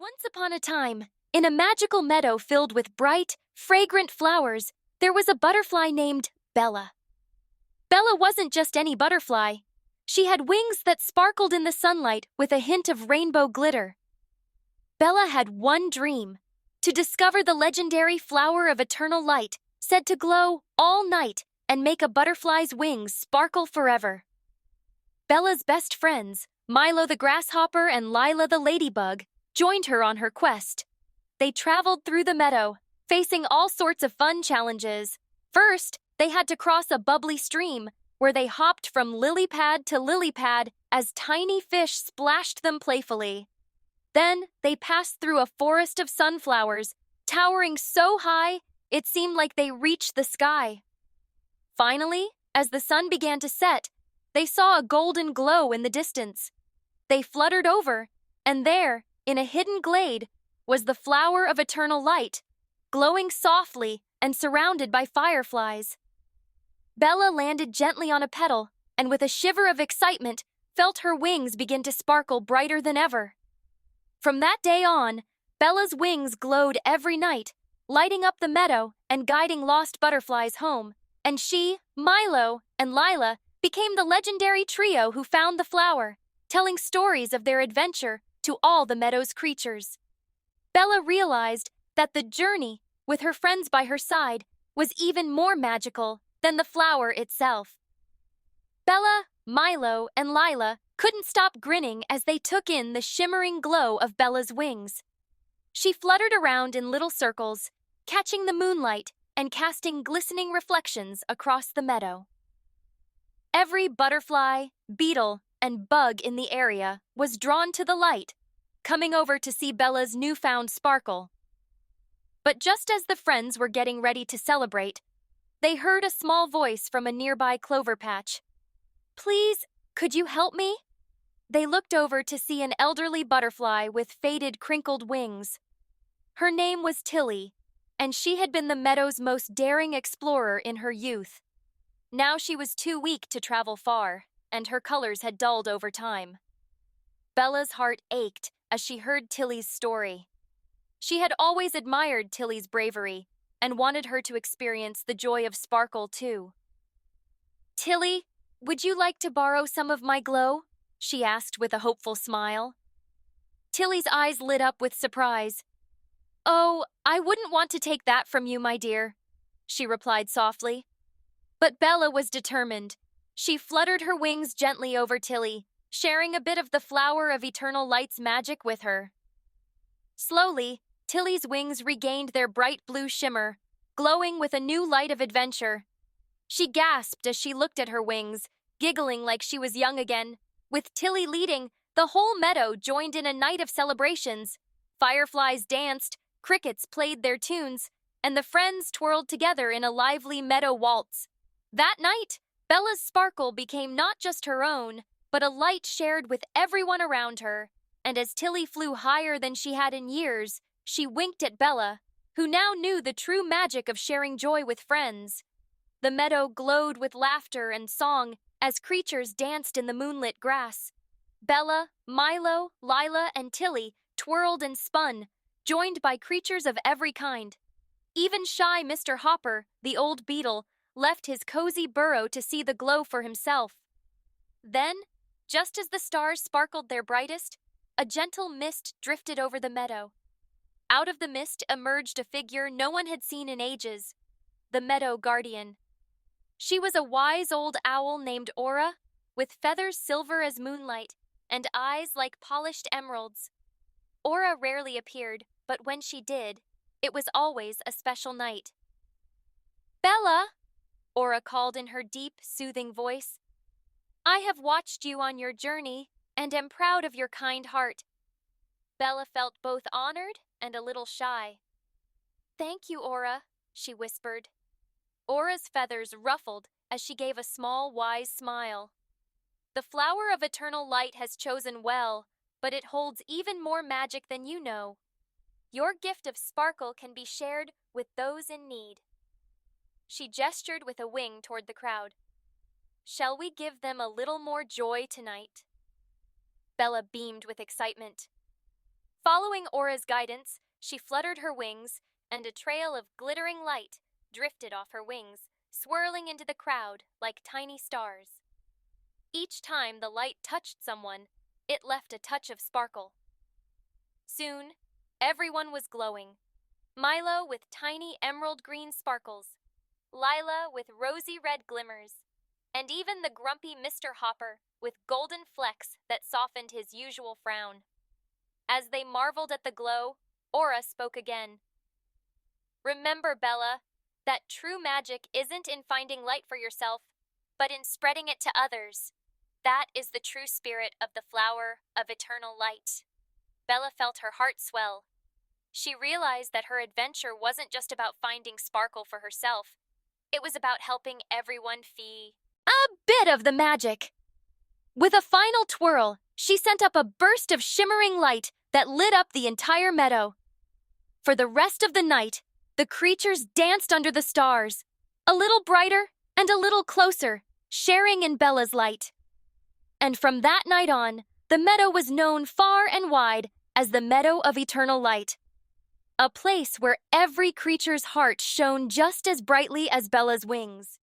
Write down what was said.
Once upon a time, in a magical meadow filled with bright, fragrant flowers, there was a butterfly named Bella. Bella wasn't just any butterfly. She had wings that sparkled in the sunlight with a hint of rainbow glitter. Bella had one dream: to discover the legendary flower of eternal light, said to glow all night and make a butterfly's wings sparkle forever. Bella's best friends, Milo the grasshopper and Lila the ladybug, joined her on her quest. They traveled through the meadow, facing all sorts of fun challenges. First, they had to cross a bubbly stream, where they hopped from lily pad to lily pad as tiny fish splashed them playfully. Then, they passed through a forest of sunflowers, towering so high it seemed like they reached the sky. Finally, as the sun began to set, they saw a golden glow in the distance. They fluttered over, and there, in a hidden glade, was the flower of eternal light, glowing softly and surrounded by fireflies. Bella landed gently on a petal, and with a shiver of excitement, felt her wings begin to sparkle brighter than ever. From that day on, Bella's wings glowed every night, lighting up the meadow and guiding lost butterflies home, and she, Milo, and Lila became the legendary trio who found the flower, telling stories of their adventure to all the meadow's creatures. Bella realized that the journey, with her friends by her side, was even more magical than the flower itself. Bella, Milo, and Lila couldn't stop grinning as they took in the shimmering glow of Bella's wings. She fluttered around in little circles, catching the moonlight and casting glistening reflections across the meadow. Every butterfly, beetle, and bug in the area was drawn to the light, coming over to see Bella's newfound sparkle. But just as the friends were getting ready to celebrate, they heard a small voice from a nearby clover patch. "Please, could you help me?" They looked over to see an elderly butterfly with faded, crinkled wings. Her name was Tilly, and she had been the meadow's most daring explorer in her youth. Now she was too weak to travel far, and her colors had dulled over time. Bella's heart ached as she heard Tilly's story. She had always admired Tilly's bravery and wanted her to experience the joy of sparkle too. "Tilly, would you like to borrow some of my glow?" she asked with a hopeful smile. Tilly's eyes lit up with surprise. "Oh, I wouldn't want to take that from you, my dear," she replied softly. But Bella was determined. She fluttered her wings gently over Tilly, sharing a bit of the flower of eternal light's magic with her. Slowly, Tilly's wings regained their bright blue shimmer, glowing with a new light of adventure. She gasped as she looked at her wings, giggling like she was young again. With Tilly leading, the whole meadow joined in a night of celebrations. Fireflies danced, crickets played their tunes, and the friends twirled together in a lively meadow waltz. That night, Bella's sparkle became not just her own, but a light shared with everyone around her. And as Tilly flew higher than she had in years, she winked at Bella, who now knew the true magic of sharing joy with friends. The meadow glowed with laughter and song as creatures danced in the moonlit grass. Bella, Milo, Lila, and Tilly twirled and spun, joined by creatures of every kind. Even shy Mr. Hopper, the old beetle, left his cozy burrow to see the glow for himself. Then, just as the stars sparkled their brightest, a gentle mist drifted over the meadow. Out of the mist emerged a figure no one had seen in ages, the meadow guardian. She was a wise old owl named Aura, with feathers silver as moonlight and eyes like polished emeralds. Aura rarely appeared, but when she did, it was always a special night. "Bella," Aura called in her deep, soothing voice, "I have watched you on your journey and am proud of your kind heart." Bella felt both honored and a little shy. "Thank you, Aura," she whispered. Aura's feathers ruffled as she gave a small, wise smile. "The flower of eternal light has chosen well, but it holds even more magic than you know. Your gift of sparkle can be shared with those in need." She gestured with a wing toward the crowd. "Shall we give them a little more joy tonight?" Bella beamed with excitement. Following Aura's guidance, she fluttered her wings, and a trail of glittering light drifted off her wings, swirling into the crowd like tiny stars. Each time the light touched someone, it left a touch of sparkle. Soon, everyone was glowing. Milo with tiny emerald green sparkles, Lila with rosy red glimmers, and even the grumpy Mr. Hopper with golden flecks that softened his usual frown. As they marveled at the glow, Aura spoke again. Remember, Bella, that true magic isn't in finding light for yourself, but in spreading it to others. That is the true spirit of the flower of eternal light. Bella felt her heart swell. She realized that her adventure wasn't just about finding sparkle for herself. It was about helping everyone feel a bit of the magic. With a final twirl, she sent up a burst of shimmering light that lit up the entire meadow. For the rest of the night, the creatures danced under the stars, a little brighter and a little closer, sharing in Bella's light. And from that night on, the meadow was known far and wide as the Meadow of Eternal Light, a place where every creature's heart shone just as brightly as Bella's wings.